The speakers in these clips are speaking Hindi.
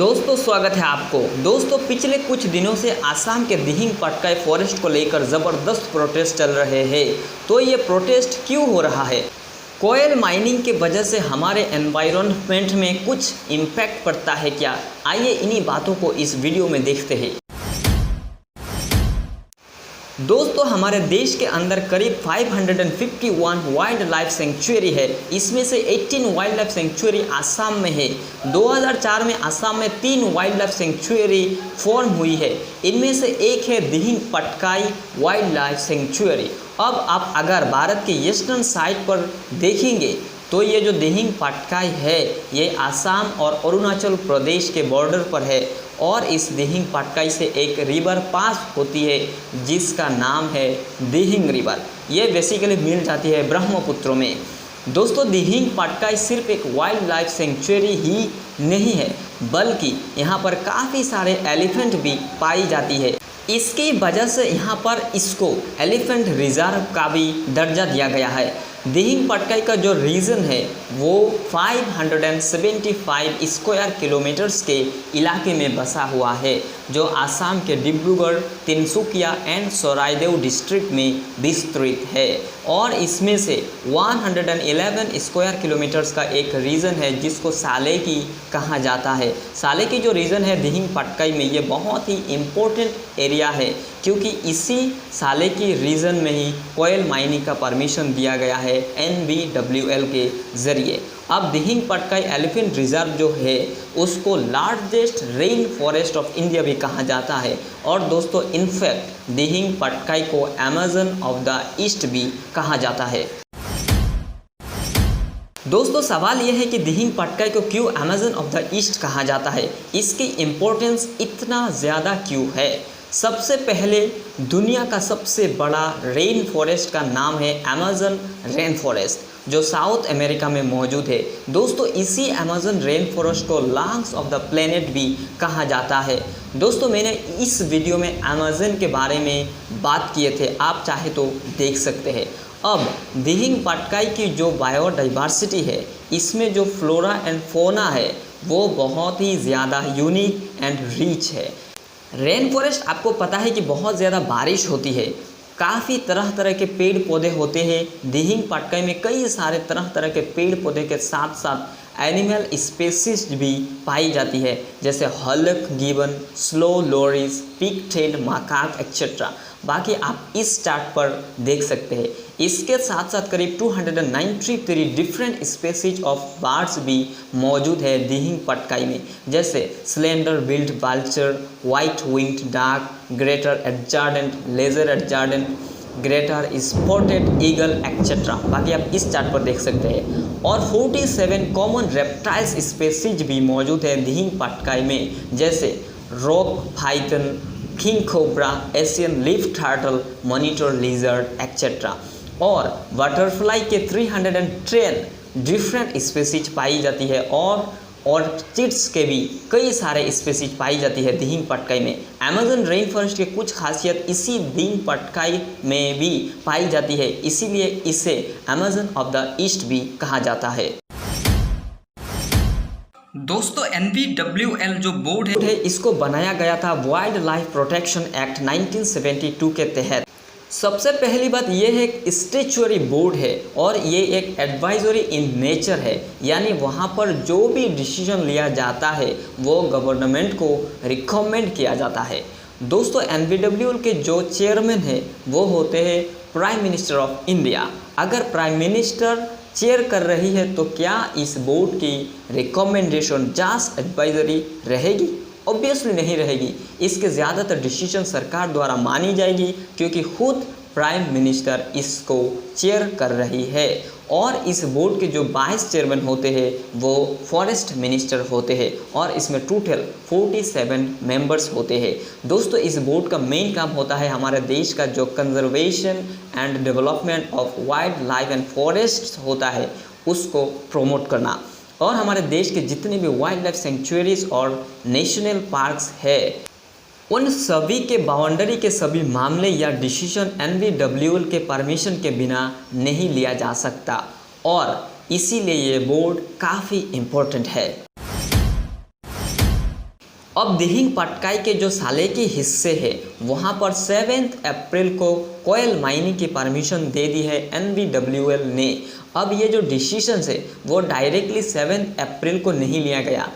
दोस्तों स्वागत है आपको। दोस्तों पिछले कुछ दिनों से आसाम के दिहिंग पटकाई फॉरेस्ट को लेकर ज़बरदस्त प्रोटेस्ट चल रहे हैं। तो ये प्रोटेस्ट क्यों हो रहा है? कोयल माइनिंग के वजह से हमारे एनवायरनमेंट में कुछ इम्पैक्ट पड़ता है क्या? आइए इन्हीं बातों को इस वीडियो में देखते हैं। दोस्तों हमारे देश के अंदर करीब 551 वाइल्ड लाइफ सेंचुरी है। इसमें से 18 वाइल्ड लाइफ सेंचुरी आसाम में है। 2004 में आसाम में 3 वाइल्ड लाइफ सेंचुरी फॉर्म हुई है। इनमें से एक है Dihing Patkai wild life sanctuary. अब आप अगर भारत के ईस्टर्न साइड पर देखेंगे तो ये जो दिहिंग पटकाई है ये आसाम और अरुणाचल प्रदेश के बॉर्डर पर है और इस दिहिंग पटकाई से एक रिवर पास होती है जिसका नाम है दिहिंग रिवर। ये बेसिकली मिल जाती है ब्रह्मपुत्र में। दोस्तों दिहिंग पटकाई सिर्फ एक वाइल्ड लाइफ सेंचुरी ही नहीं है बल्कि यहाँ पर काफ़ी सारे एलिफेंट भी पाई जाती है। इसकी वजह से यहाँ पर इसको एलिफेंट रिजर्व का भी दर्जा दिया गया है। दिहिंग पटकाई का जो रीजन है वो 575 स्क्वायर किलोमीटर्स के इलाके में बसा हुआ है जो आसाम के डिब्रूगढ़, तिनसुकिया एंड सराइदेव डिस्ट्रिक्ट में विस्तृत है। और इसमें से 111 स्क्वायर किलोमीटर्स का एक रीजन है जिसको सालेकी कहा जाता है। सालेकी जो रीजन है दिहिंग पटकाई में ये बहुत ही इम्पोर्टेंट एरिया है क्योंकि इसी सालेकी रीजन में ही कोयल माइनिंग का परमिशन दिया गया है NBWL के ज़रिए। अब दिहिंग पटकाई एलिफेंट रिजर्व जो है उसको largest rain forest of India भी कहा जाता है। और दोस्तों इनफैक्ट दिहिंग पटकाई को अमेजन ऑफ द ईस्ट भी कहा जाता है। दोस्तों सवाल यह है कि दिहिंग पटकाई को क्यों अमेजन ऑफ द ईस्ट कहा जाता है, इसकी इम्पोर्टेंस इतना ज़्यादा क्यों है? सबसे पहले दुनिया का सबसे बड़ा रेन फॉरेस्ट का नाम है अमेजन रेन फॉरेस्ट जो साउथ अमेरिका में मौजूद है। दोस्तों इसी अमेजन रेन फॉरेस्ट को लंग्स ऑफ द प्लेनेट भी कहा जाता है। दोस्तों मैंने इस वीडियो में अमेजन के बारे में बात किए थे, आप चाहे तो देख सकते हैं। अब दिहिंग पटकाई की जो बायोडाइवर्सिटी है इसमें जो फ्लोरा एंड फोना है वो बहुत ही ज़्यादा यूनिक एंड रिच है। रेन फॉरेस्ट आपको पता है कि बहुत ज़्यादा बारिश होती है, काफ़ी तरह तरह के पेड़ पौधे होते हैं। दिहिंग पटकाई में कई सारे तरह तरह के पेड़ पौधे के साथ साथ एनिमल स्पेसीज भी पाई जाती है जैसे hoolock gibbon, slow loris, pigtailed macaque etcetera. बाकी आप इस चार्ट पर देख सकते हैं। इसके साथ साथ करीब 293 डिफरेंट स्पेसीज ऑफ बर्ड्स भी मौजूद है दिहिंग पटकाई में जैसे slender billed vulture, white winged duck, greater adjutant, lesser adjutant, greater spotted eagle etcetera. बाकी आप इस चार्ट पर देख सकते हैं। और 47 कॉमन रेप्टाइल्स स्पेसीज भी मौजूद है दिहिंग पटकाई में जैसे rock Python, king cobra, Asian leaf turtle, monitor lizard etcetera. और बटरफ्लाई के 310 डिफरेंट स्पेसीज पाई जाती है और ऑर्चिड्स के भी कई सारे स्पेसीज पाई जाती है दिहिंग पटकाई में। अमेजन रेन फॉरेस्ट के कुछ खासियत इसी दिहिंग पटकाई में भी पाई जाती है, इसीलिए इसे अमेजन ऑफ द ईस्ट भी कहा जाता है। दोस्तों NBWL जो बोर्ड है इसको बनाया गया था वाइल्ड लाइफ प्रोटेक्शन एक्ट 1972 के तहत। सबसे पहली बात यह है कि स्टैट्यूटरी बोर्ड है और ये एक एडवाइजरी इन नेचर है, यानी वहाँ पर जो भी डिसीजन लिया जाता है वो गवर्नमेंट को रिकमेंड किया जाता है। दोस्तों NBWL के जो चेयरमैन है वो होते हैं प्राइम मिनिस्टर ऑफ इंडिया। अगर प्राइम मिनिस्टर चेयर कर रही है तो क्या इस बोर्ड की रिकमेंडेशन जस्ट एडवाइजरी रहेगी? ऑब्वियसली नहीं रहेगी। इसके ज़्यादातर डिसीजन सरकार द्वारा मानी जाएगी क्योंकि खुद प्राइम मिनिस्टर इसको चेयर कर रही है। और इस बोर्ड के जो 22 चेयरमैन होते हैं वो फॉरेस्ट मिनिस्टर होते हैं और इसमें टोटल 47 मेंबर्स होते हैं। दोस्तों इस बोर्ड का मेन काम होता है हमारे देश का जो conservation and development of wild life and forest होता है उसको प्रमोट करना। और हमारे देश के जितने भी वाइल्ड लाइफ सेंचुरीज और नेशनल पार्क्स है उन सभी के बाउंड्री के सभी मामले या डिसीजन NBWL के परमिशन के बिना नहीं लिया जा सकता और इसीलिए ये बोर्ड काफ़ी इम्पोर्टेंट है। अब दिहिंग पटकाई के जो साले के हिस्से है वहाँ पर 7 अप्रैल को कोयल माइनिंग की परमिशन दे दी है NVWL ने। अब ये जो डिसीजन है वो डायरेक्टली 7 अप्रैल को नहीं लिया गया।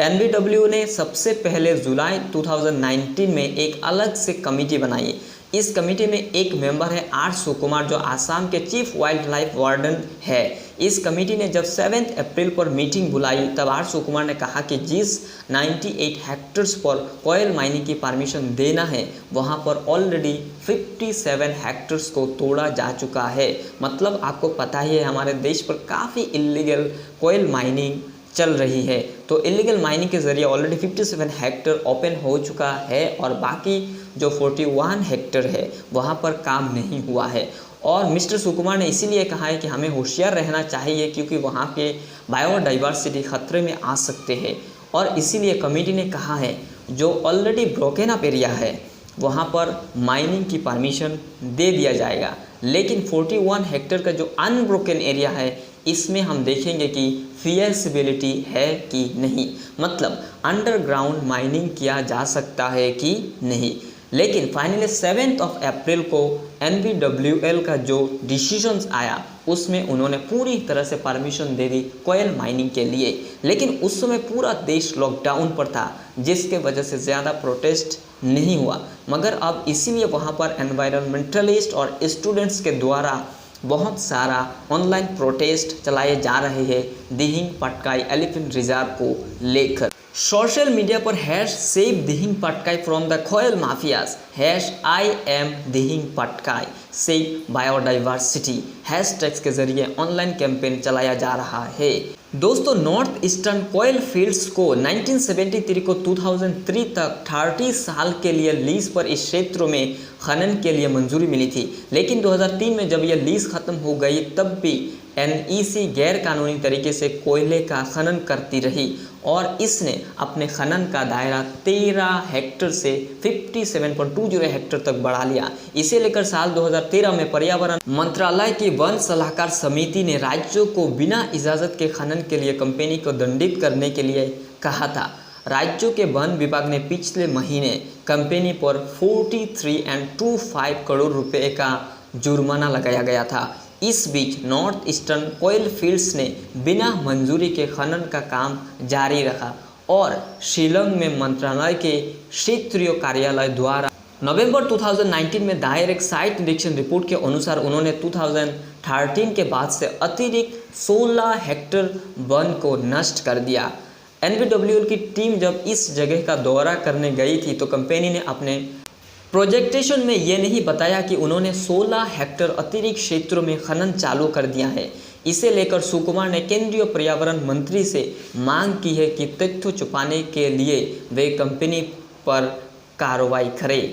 NVWL ने सबसे पहले जुलाई 2019 में एक अलग से कमेटी बनाई। इस कमेटी में एक मेंबर है आर सुकुमार जो आसाम के चीफ वाइल्ड लाइफ वार्डन है। इस कमेटी ने जब 7 अप्रैल पर मीटिंग बुलाई तब आर सुकुमार ने कहा कि जिस 98 हेक्टर्स पर कोयल माइनिंग की परमिशन देना है वहां पर ऑलरेडी 57 हेक्टर्स को तोड़ा जा चुका है। मतलब आपको पता ही है हमारे देश पर काफ़ी इलीगल कोयल माइनिंग चल रही है। तो इलीगल माइनिंग के ज़रिए ऑलरेडी 57 हेक्टर ओपन हो चुका है और बाकी जो 41 हेक्टर है वहाँ पर काम नहीं हुआ है। और मिस्टर सुकुमार ने इसीलिए कहा है कि हमें होशियार रहना चाहिए क्योंकि वहाँ के बायोडाइवर्सिटी खतरे में आ सकते हैं। और इसीलिए कमेटी ने कहा है जो ऑलरेडी ब्रोकन अप एरिया है वहाँ पर माइनिंग की परमिशन दे दिया जाएगा, लेकिन 41 हेक्टर का जो अनब्रोकन एरिया है इसमें हम देखेंगे कि फिजिबिलिटी है कि नहीं, मतलब अंडरग्राउंड माइनिंग किया जा सकता है कि नहीं। लेकिन फाइनली 7 अप्रैल को NVWL का जो डिसीजंस आया उसमें उन्होंने पूरी तरह से परमिशन दे दी कोयल माइनिंग के लिए। लेकिन उस समय पूरा देश लॉकडाउन पर था जिसके वजह से ज़्यादा प्रोटेस्ट नहीं हुआ, मगर अब इसीलिए वहाँ पर एनवायरनमेंटलिस्ट और स्टूडेंट्स के द्वारा बहुत सारा ऑनलाइन प्रोटेस्ट चलाए जा रहे हैं दिहिंग पटकाई एलिफेंट रिजर्व को लेकर। सोशल मीडिया पर #save Dehing Patkai from the coal mafias, #IM Dehing Patkai save biodiversity hashtags के जरिए ऑनलाइन कैंपेन चलाया जा रहा है। दोस्तों, नॉर्थ ईस्टर्न कोयल फील्ड्स को 1973 को 2003 तक 30 साल के लिए लीज पर इस क्षेत्र में खनन के लिए मंजूरी मिली थी, लेकिन 2003 में जब यह लीज खत्म हो गई तब भी NEC गैर कानूनी तरीके से कोयले का खनन करती रही और इसने अपने खनन का दायरा 13 हेक्टर से 57.20 हेक्टर तक बढ़ा लिया। इसे लेकर साल 2013 में पर्यावरण मंत्रालय की वन सलाहकार समिति ने राज्यों को बिना इजाज़त के खनन के लिए कंपनी को दंडित करने के लिए कहा था। राज्यों के वन विभाग ने पिछले महीने कंपनी पर 43.25 करोड़ रुपए का जुर्माना लगाया गया था। इस बीच नॉर्थ ईस्टर्न कोयल फील्ड्स ने बिना मंजूरी के खनन का काम जारी रखा और शिलांग में मंत्रालय के क्षेत्रीय कार्यालय द्वारा नवंबर 2019 में दायर एक साइट निरीक्षण रिपोर्ट के अनुसार उन्होंने 2013 के बाद से अतिरिक्त 16 हेक्टर वन को नष्ट कर दिया। NVWL की टीम जब इस जगह का दौरा करने गई थी तो कंपनी ने अपने प्रोजेक्टेशन में ये नहीं बताया कि उन्होंने 16 हेक्टर अतिरिक्त क्षेत्रों में खनन चालू कर दिया है। इसे लेकर सुकुमार ने केंद्रीय पर्यावरण मंत्री से मांग की है कि तथ्य छुपाने के लिए वे कंपनी पर कार्रवाई करें।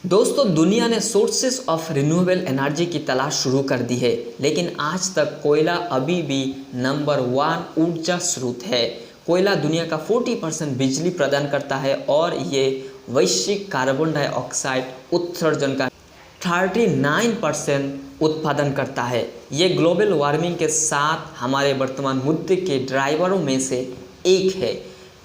दोस्तों, दुनिया ने सोर्सेस ऑफ रिन्यूएबल एनर्जी की तलाश शुरू कर दी है, लेकिन आज तक कोयला अभी भी नंबर 1 ऊर्जा स्रोत है। कोयला दुनिया का 40% बिजली प्रदान करता है और ये वैश्विक कार्बन डाइऑक्साइड उत्सर्जन का 39% उत्पादन करता है। ये ग्लोबल वार्मिंग के साथ हमारे वर्तमान मुद्दे के ड्राइवरों में से एक है।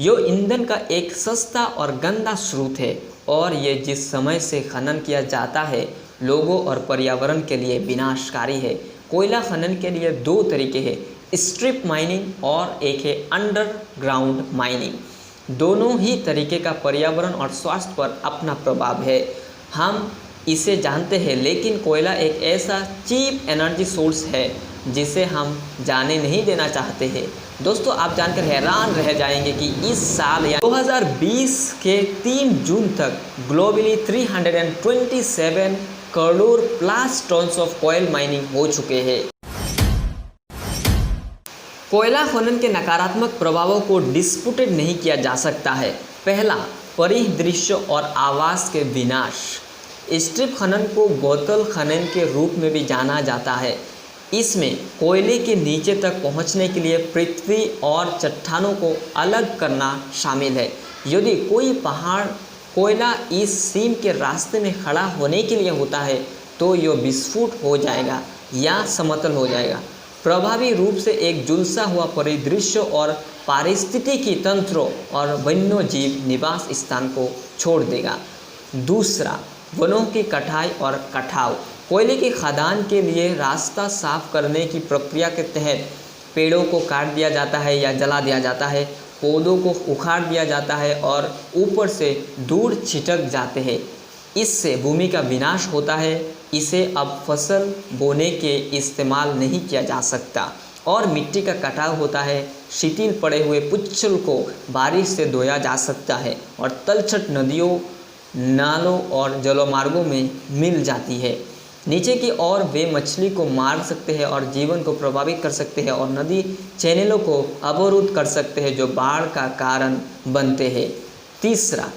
यो ईंधन का एक सस्ता और गंदा स्रोत है और ये जिस समय से खनन किया जाता है लोगों और पर्यावरण के लिए विनाशकारी है। कोयला खनन के लिए 2 तरीके हैं, स्ट्रिप माइनिंग और एक है अंडरग्राउंड माइनिंग। दोनों ही तरीके का पर्यावरण और स्वास्थ्य पर अपना प्रभाव है, हम इसे जानते हैं, लेकिन कोयला एक ऐसा चीप एनर्जी सोर्स है जिसे हम जाने नहीं देना चाहते हैं। दोस्तों, आप जानकर हैरान रह जाएंगे कि इस साल या 2020 के 3 जून तक globally 327 crore plus tons of coal mining हो चुके हैं। कोयला खनन के नकारात्मक प्रभावों को डिस्प्यूटेड नहीं किया जा सकता है। पहला, परिदृश्य और आवास के विनाश। स्ट्रिप खनन को बोतल खनन के रूप में भी जाना जाता है। इसमें कोयले के नीचे तक पहुंचने के लिए पृथ्वी और चट्टानों को अलग करना शामिल है। यदि कोई पहाड़ कोयला इस सीम के रास्ते में खड़ा होने के लिए होता है तो यह विस्फोट हो जाएगा या समतल हो जाएगा। प्रभावी रूप से एक झुलसा हुआ परिदृश्य और पारिस्थितिकी तंत्रों और वन्य जीव निवास स्थान को छोड़ देगा। दूसरा, वनों की कटाई और कटाव। कोयले की खदान के लिए रास्ता साफ करने की प्रक्रिया के तहत पेड़ों को काट दिया जाता है या जला दिया जाता है, पौधों को उखाड़ दिया जाता है और ऊपर से दूर छिटक जाते हैं। इससे भूमि का विनाश होता है। इसे अब फसल बोने के इस्तेमाल नहीं किया जा सकता। और मिट्टी का कटाव होता है। शिथिल पड़े हुए पुच्छल को बारिश से धोया जा सकता है और तलछट नदियों, नालों और जलमार्गों में मिल जाती है। नीचे की ओर वे मछली को मार सकते हैं और जीवन को प्रभावित कर सकते हैं और नदी चैनलों को अवरुद्ध कर सकते हैं जो बाढ़ का कारण बनते हैं। तीसरा,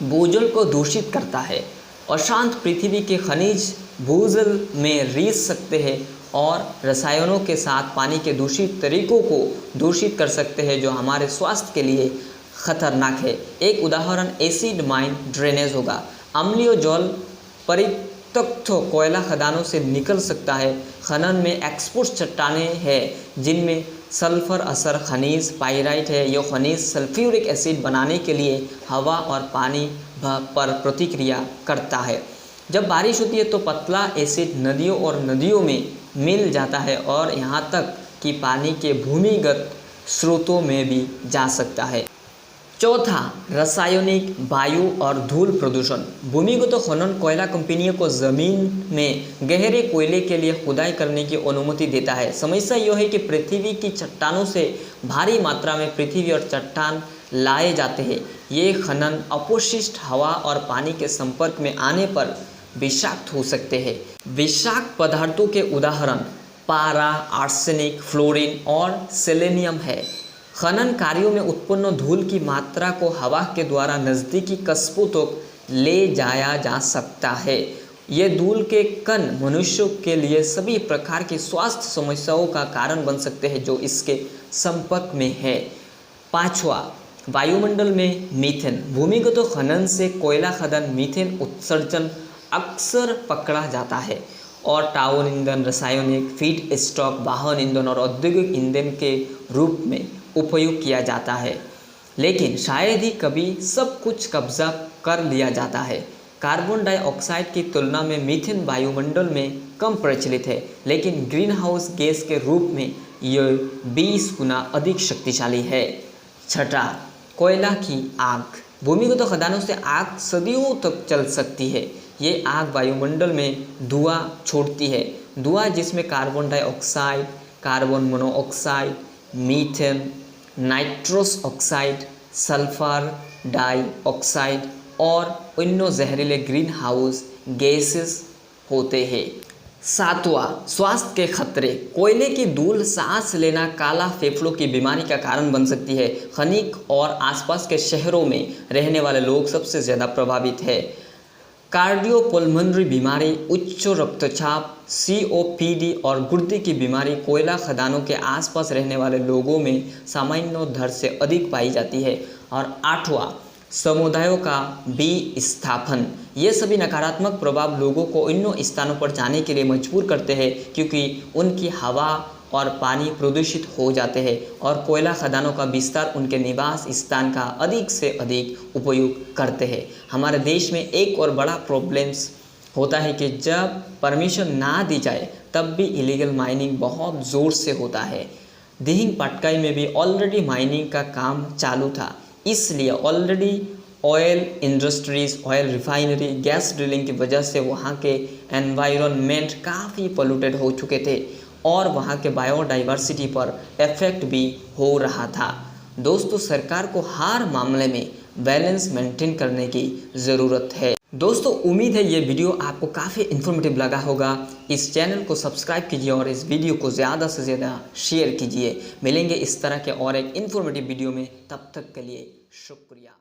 भूजल को दूषित करता है। अशांत पृथ्वी के खनिज भूजल में रिस सकते हैं और रसायनों के साथ पानी के दूषित तरीकों को दूषित कर सकते हैं जो हमारे स्वास्थ्य के लिए खतरनाक है। एक उदाहरण एसिड माइन ड्रेनेज होगा। अम्लीय जल परित्यक्त कोयला खदानों से निकल सकता है। खनन में एक्सपोज चट्टानें हैं जिनमें सल्फर असर खनिज पाइराइट है। यह खनिज सल्फ्यूरिक एसिड बनाने के लिए हवा और पानी पर प्रतिक्रिया करता है। जब बारिश होती है तो पतला एसिड नदियों और नदियों में मिल जाता है और यहाँ तक कि पानी के भूमिगत स्रोतों में भी जा सकता है। चौथा, रासायनिक, वायु और धूल प्रदूषण। भूमिगत खनन कोयला कंपनियों को ज़मीन में गहरे कोयले के लिए खुदाई करने की अनुमति देता है। समस्या यह है कि पृथ्वी की चट्टानों से भारी मात्रा में पृथ्वी और चट्टान लाए जाते हैं। ये खनन अपशिष्ट हवा और पानी के संपर्क में आने पर विषाक्त हो सकते हैं। विषाक्त पदार्थों के उदाहरण पारा, आर्सेनिक, फ्लोरीन और सेलेनियम है। खनन कार्यों में उत्पन्न धूल की मात्रा को हवा के द्वारा नज़दीकी कस्बों तक ले जाया जा सकता है। ये धूल के कण मनुष्यों के लिए सभी प्रकार की स्वास्थ्य समस्याओं का कारण बन सकते हैं जो इसके संपर्क में है। पांचवा, वायुमंडल में मीथेन। भूमिगत खनन से कोयला खदान मीथेन उत्सर्जन अक्सर पकड़ा जाता है और टाउन ईंधन, रासायनिक फीड स्टॉक, वाहन ईंधन और औद्योगिक ईंधन के रूप में उपयोग किया जाता है। लेकिन शायद ही कभी सब कुछ कब्जा कर लिया जाता है। कार्बन डाइऑक्साइड की तुलना में मीथेन वायुमंडल में कम प्रचलित है, लेकिन ग्रीन हाउस गैस के रूप में यह 20 गुना अधिक शक्तिशाली है। छठा, कोयला की आग। भूमिगत खदानों से आग सदियों तक चल सकती है। ये आग वायुमंडल में धुआं छोड़ती है। धुआं जिसमें carbon dioxide, carbon monoxide, methane, nitrous oxide, sulphur dioxide और अन्य जहरीले ग्रीन हाउस गैसेस होते हैं। सातवां, स्वास्थ्य के खतरे। कोयले की धूल सांस लेना, काला फेफड़ों की बीमारी का कारण बन सकती है। खनिक और आसपास के शहरों में रहने वाले लोग सबसे ज़्यादा प्रभावित है। कार्डियोपल्मोनरी बीमारी, उच्च रक्तचाप, COPD और गुर्दे की बीमारी कोयला खदानों के आसपास रहने वाले लोगों में सामान्य दर से अधिक पाई जाती है। और आठवां, समुदायों का विस्थापन। ये सभी नकारात्मक प्रभाव लोगों को अन्य स्थानों पर जाने के लिए मजबूर करते हैं क्योंकि उनकी हवा और पानी प्रदूषित हो जाते हैं और कोयला खदानों का विस्तार उनके निवास स्थान का अधिक से अधिक उपयोग करते हैं। हमारे देश में एक और बड़ा प्रॉब्लम्स होता है कि जब परमिशन ना दी जाए तब भी इलीगल माइनिंग बहुत ज़ोर से होता है। दिहिंग पटकाई में भी ऑलरेडी माइनिंग का काम चालू था, इसलिए already oil industries, oil refinery, gas drilling की वजह से वहाँ के एनवायरनमेंट काफ़ी पोल्यूटेड हो चुके थे और वहाँ के बायोडाइवर्सिटी पर इफेक्ट भी हो रहा था। दोस्तों, सरकार को हर मामले में बैलेंस मेंटेन करने की ज़रूरत है। दोस्तों, उम्मीद है ये वीडियो आपको काफ़ी इन्फॉर्मेटिव लगा होगा। इस चैनल को सब्सक्राइब कीजिए और इस वीडियो को ज़्यादा से ज़्यादा शेयर कीजिए। मिलेंगे इस तरह के और एक इन्फॉर्मेटिव वीडियो में, तब तक के लिए शुक्रिया।